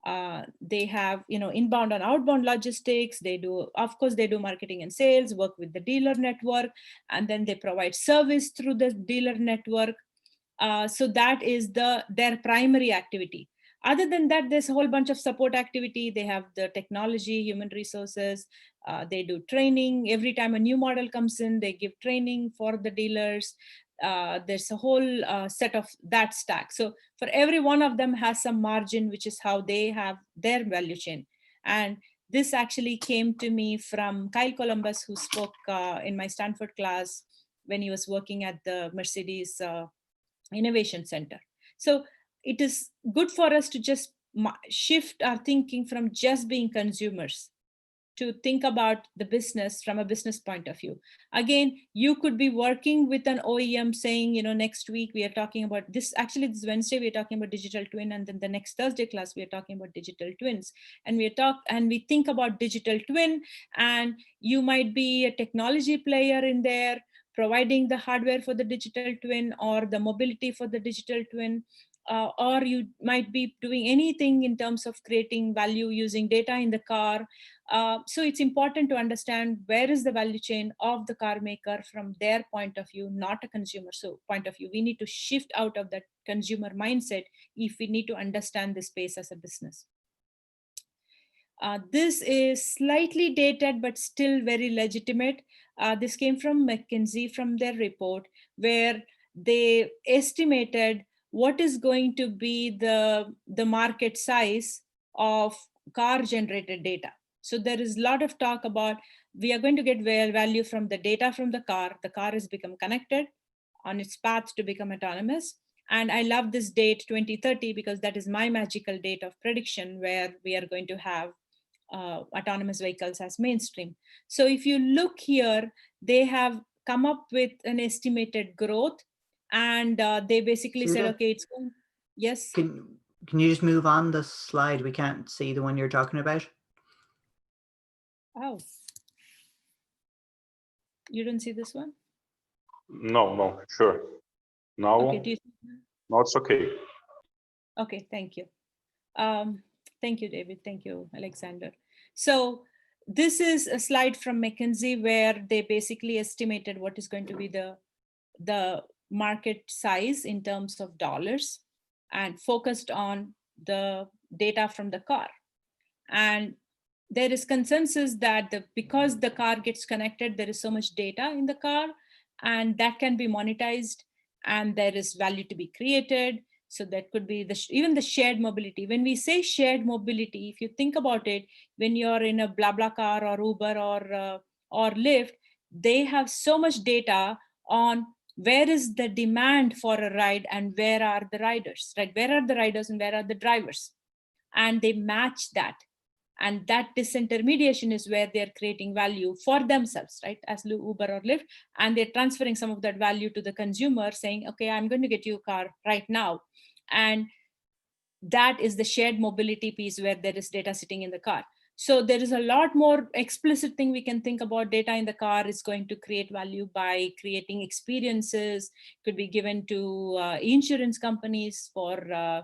They have, inbound and outbound logistics. They do, of course, they do marketing and sales, work with the dealer network, and then they provide service through the dealer network. So that is their primary activity. Other than that, there's a whole bunch of support activity. They have the technology, human resources. They do training. Every time a new model comes in, they give training for the dealers. There's a whole set of that stack. So for every one of them has some margin, which is how they have their value chain. And this actually came to me from Kyle Columbus, who spoke in my Stanford class when he was working at the Mercedes Innovation Center. So it is good for us to just shift our thinking from just being consumers to think about the business from a business point of view. Again, you could be working with an OEM saying, next week we are talking about this. Actually, this Wednesday we're talking about digital twin, and then the next Thursday class we are talking about digital twins. And we think about digital twin, and you might be a technology player in there, providing the hardware for the digital twin or the mobility for the digital twin. Or you might be doing anything in terms of creating value using data in the car. So it's important to understand where is the value chain of the car maker from their point of view, not a consumer point of view. We need to shift out of that consumer mindset if we need to understand this space as a business. This is slightly dated, but still very legitimate. This came from McKinsey from their report, where they estimated what is going to be the market size of car generated data. So there is a lot of talk about we are going to get value from the data from the car. The car has become connected on its path to become autonomous. And I love this date 2030 because that is my magical date of prediction, where we are going to have autonomous vehicles as mainstream. So if you look here, they have come up with an estimated growth, and they basically said, okay, it's going. Yes. Can you just move on the slide? We can't see the one you're talking about. Oh, you don't see this one? No, sure. Now, okay, no, it's okay. Okay, thank you. Thank you, David. Thank you, Alexander. So this is a slide from McKinsey where they basically estimated what is going to be the market size in terms of dollars, and focused on the data from the car. And there is consensus that because the car gets connected, there is so much data in the car, and that can be monetized, and there is value to be created. So that could be even the shared mobility. When we say shared mobility, if you think about it, when you're in a BlaBlaCar or Uber or Lyft, they have so much data on where is the demand for a ride and where are the riders, right? Where are the riders and where are the drivers? And they match that. And that disintermediation is where they're creating value for themselves, right? As Uber or Lyft, and they're transferring some of that value to the consumer, saying, okay, I'm going to get you a car right now. And that is the shared mobility piece where there is data sitting in the car. So there is a lot more explicit thing we can think about. Data in the car is going to create value by creating experiences, could be given to insurance companies for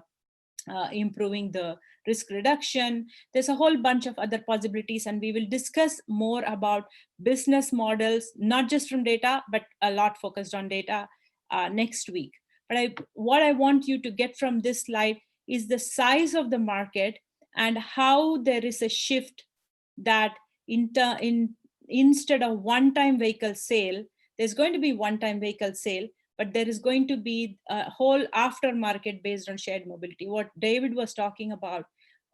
improving the risk reduction. There's a whole bunch of other possibilities, and we will discuss more about business models, not just from data, but a lot focused on data next week. But what I want you to get from this slide is the size of the market and how there is a shift that instead of one-time vehicle sale, there's going to be one-time vehicle sale, but there is going to be a whole aftermarket based on shared mobility. What David was talking about,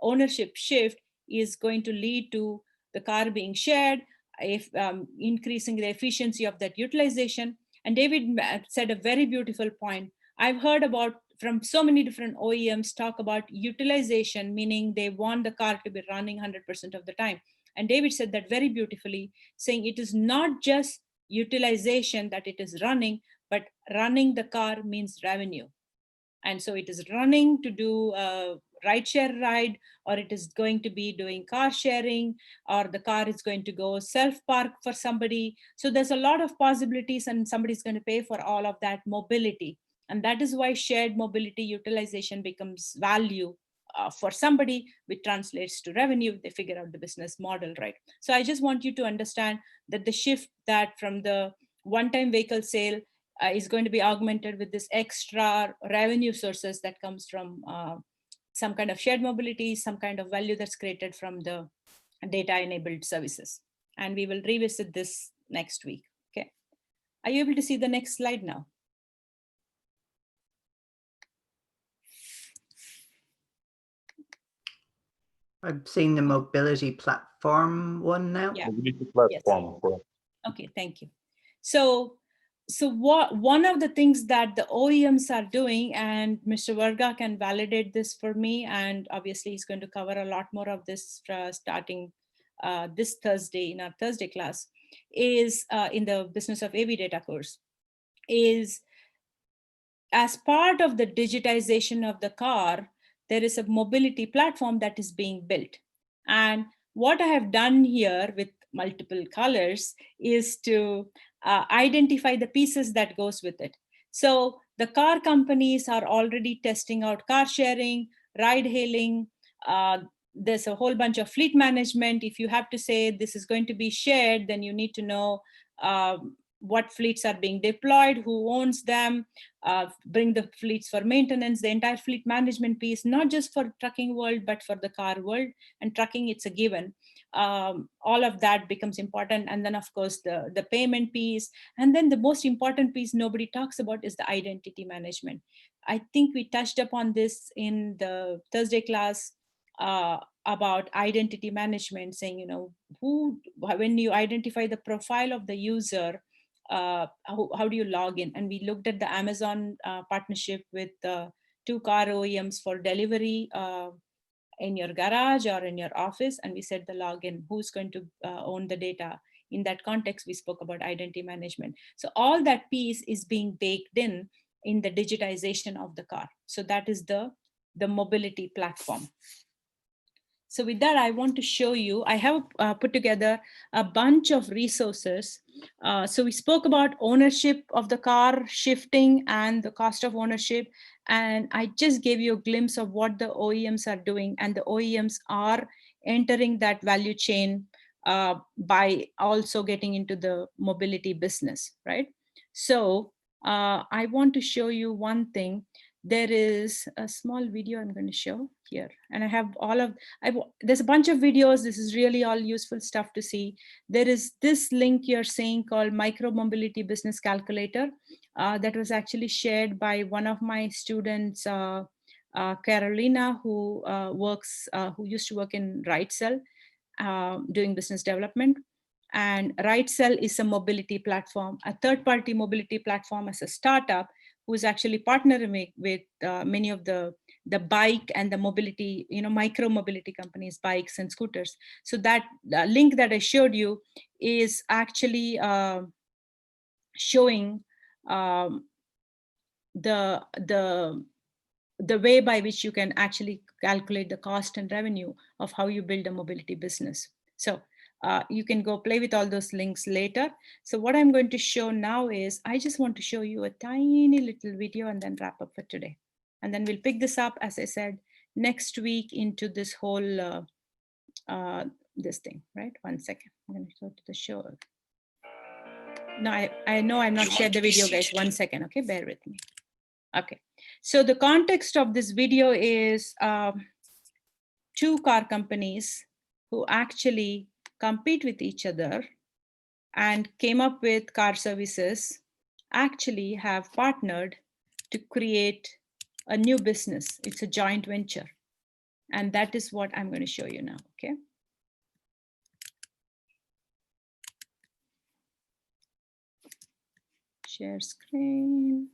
ownership shift, is going to lead to the car being shared, increasing the efficiency of that utilization. And David said a very beautiful point. I've heard about from so many different OEMs talk about utilization, meaning they want the car to be running 100% of the time. And David said that very beautifully, saying it is not just utilization that it is running, but running the car means revenue. And so it is running to do a ride share ride, or it is going to be doing car sharing, or the car is going to go self park for somebody. So there's a lot of possibilities, and somebody's going to pay for all of that mobility. And that is why shared mobility utilization becomes value for somebody, which translates to revenue. They figure out the business model, right? So I just want you to understand that the shift that from the one-time vehicle sale is going to be augmented with this extra revenue sources that comes from some kind of shared mobility, some kind of value that's created from the data enabled services. And we will revisit this next week. Okay. Are you able to see the next slide now? I'm seeing the mobility platform one now. Yeah. Mobility platform. Correct. Okay, thank you. So one of the things that the OEMs are doing, and Mr. Varga can validate this for me, and obviously he's going to cover a lot more of this starting this Thursday in our Thursday class, is in the Business of AV Data course, is as part of the digitization of the car, there is a mobility platform that is being built. And what I have done here with multiple colors is to identify the pieces that goes with it. So the car companies are already testing out car sharing, ride hailing. There's a whole bunch of fleet management. If you have to say this is going to be shared, then you need to know what fleets are being deployed, who owns them, bring the fleets for maintenance, the entire fleet management piece, not just for trucking world, but for the car world. And trucking, it's a given. All of that becomes important. And then of course, the payment piece. And then the most important piece nobody talks about is the identity management. I think we touched upon this in the Thursday class about identity management, saying, you know, when you identify the profile of the user, how do you log in? And we looked at the Amazon partnership with 2 car OEMs for delivery in your garage or in your office. And we said the login, who's going to own the data. In that context, we spoke about identity management. So all that piece is being baked in the digitization of the car. So that is the mobility platform. So with that, I want to show you, I have put together a bunch of resources. So we spoke about ownership of the car shifting and the cost of ownership. And I just gave you a glimpse of what the OEMs are doing. And the OEMs are entering that value chain by also getting into the mobility business, right? So I want to show you one thing. There is a small video I'm going to show here. And I have there's a bunch of videos. This is really all useful stuff to see. There is this link you're seeing called Micro Mobility Business Calculator that was actually shared by one of my students, Carolina, who used to work in RightCell doing business development. And RightCell is a mobility platform, a third-party mobility platform as a startup who is actually partnering with many of the bike and the mobility, micro mobility companies, bikes and scooters. So that link that I showed you is actually showing the way by which you can actually calculate the cost and revenue of how you build a mobility business. So you can go play with all those links later. So what I'm going to show now is, I just want to show you a tiny little video and then wrap up for today. And then we'll pick this up, as I said, next week into this whole, this thing, right? 1 second, I'm going to go to the show. No, I know I'm not shared the video, guys. 1 second, okay, bear with me. Okay, so the context of this video is 2 car companies who actually compete with each other and came up with car services, actually have partnered to create a new business. It's a joint venture. And that is what I'm going to show you now, okay? Share screen.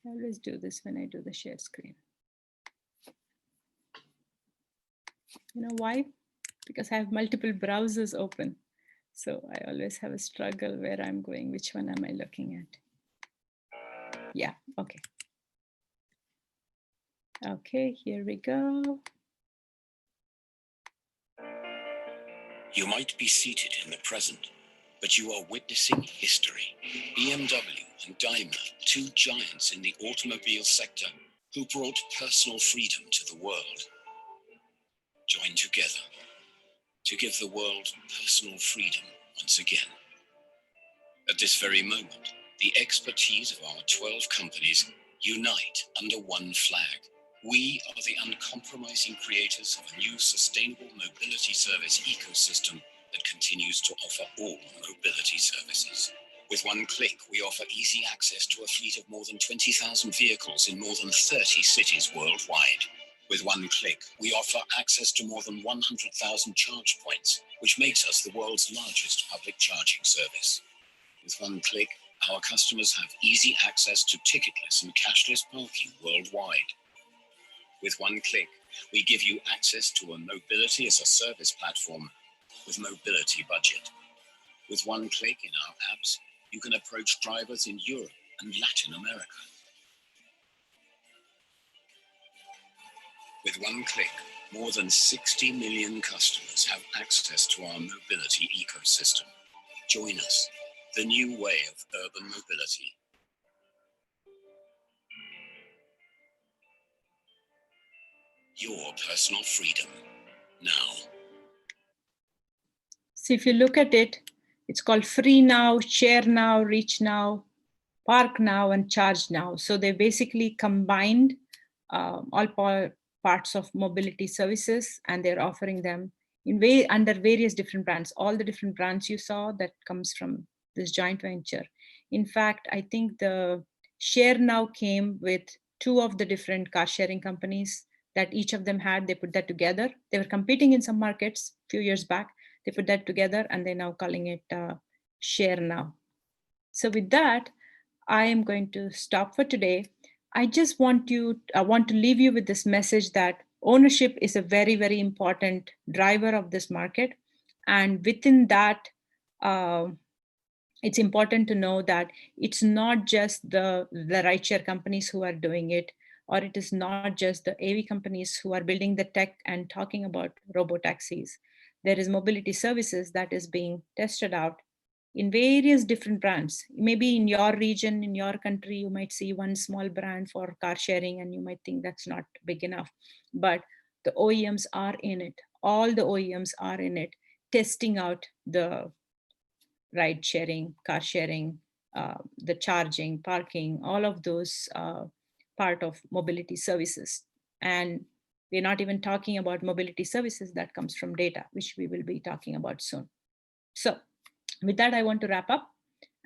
I always do this when I do the share screen. You know why? Because I have multiple browsers open. So I always have a struggle where I'm going, which one am I looking at? Yeah, okay. Okay, here we go. You might be seated in the present, but you are witnessing history. BMW and Daimler, two giants in the automobile sector who brought personal freedom to the world, join together to give the world personal freedom once again. At this very moment, the expertise of our 12 companies unite under one flag. We are the uncompromising creators of a new sustainable mobility service ecosystem that continues to offer all mobility services. With one click, we offer easy access to a fleet of more than 20,000 vehicles in more than 30 cities worldwide. With one click, we offer access to more than 100,000 charge points, which makes us the world's largest public charging service. With one click, our customers have easy access to ticketless and cashless parking worldwide. With one click, we give you access to a mobility as a service platform with Mobility Budget. With one click in our apps, you can approach drivers in Europe and Latin America. With one click, more than 60 million customers have access to our mobility ecosystem. Join us, the new way of urban mobility. Your personal freedom now. So if you look at it, it's called Free Now, Share Now, Reach Now, Park Now, and Charge Now. So they basically combined all parts of mobility services, and they're offering them in under various different brands. All the different brands you saw that comes from this joint venture. In fact, I think the Share Now came with 2 of the different car sharing companies that each of them had. They put that together. They were competing in some markets a few years back. They put that together and they're now calling it Share Now. So with that, I am going to stop for today. I just want to leave you with this message that ownership is a very, very important driver of this market. And within that, it's important to know that it's not just the rideshare companies who are doing it, or it is not just the AV companies who are building the tech and talking about robo-taxis. There is mobility services that is being tested out in various different brands. Maybe in your region, in your country, you might see one small brand for car sharing and you might think that's not big enough. But the OEMs are in it. All the OEMs are in it, testing out the ride sharing, car sharing, the charging, parking, all of those part of mobility services. And we're not even talking about mobility services that comes from data, which we will be talking about soon. So with that, I want to wrap up.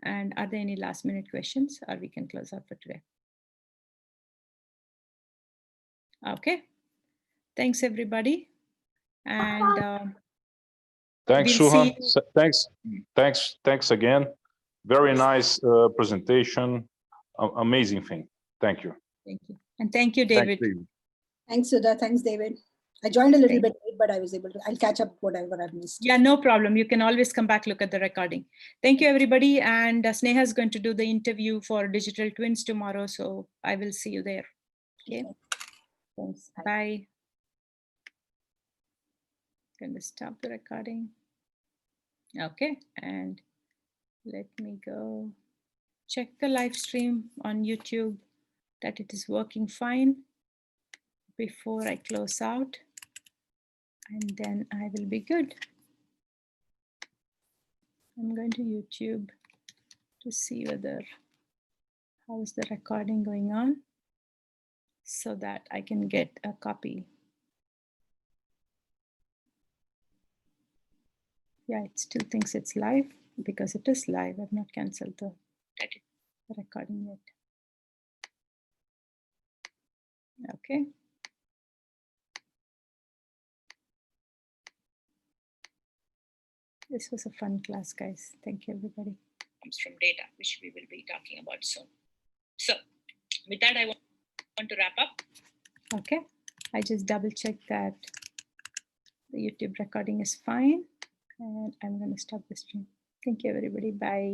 And are there any last minute questions, or we can close out for today? Okay. Thanks, everybody. And Thanks, we'll Suha. see. Thanks again. Very nice presentation. Amazing thing. Thank you. Thank you. And thank you, David. Thanks, David. Thanks, Sudha. Thanks, David. I joined a little bit late, but I was able to. I'll catch up whatever I've missed. Yeah, no problem. You can always come back, look at the recording. Thank you, everybody. And Sneha is going to do the interview for Digital Twins tomorrow. So I will see you there. Okay. Thanks. Bye. Going to stop the recording. Okay. And let me go check the live stream on YouTube that it is working fine before I close out. And then I will be good. I'm going to YouTube to see whether how's the recording going on so that I can get a copy. Yeah, it still thinks it's live because it is live. I've not canceled the recording yet. Okay. This was a fun class, guys. Thank you, everybody. Comes from data, which we will be talking about soon. So with that, I want to wrap up. Okay. I just double check that the YouTube recording is fine. And I'm going to stop the stream. Thank you, everybody. Bye.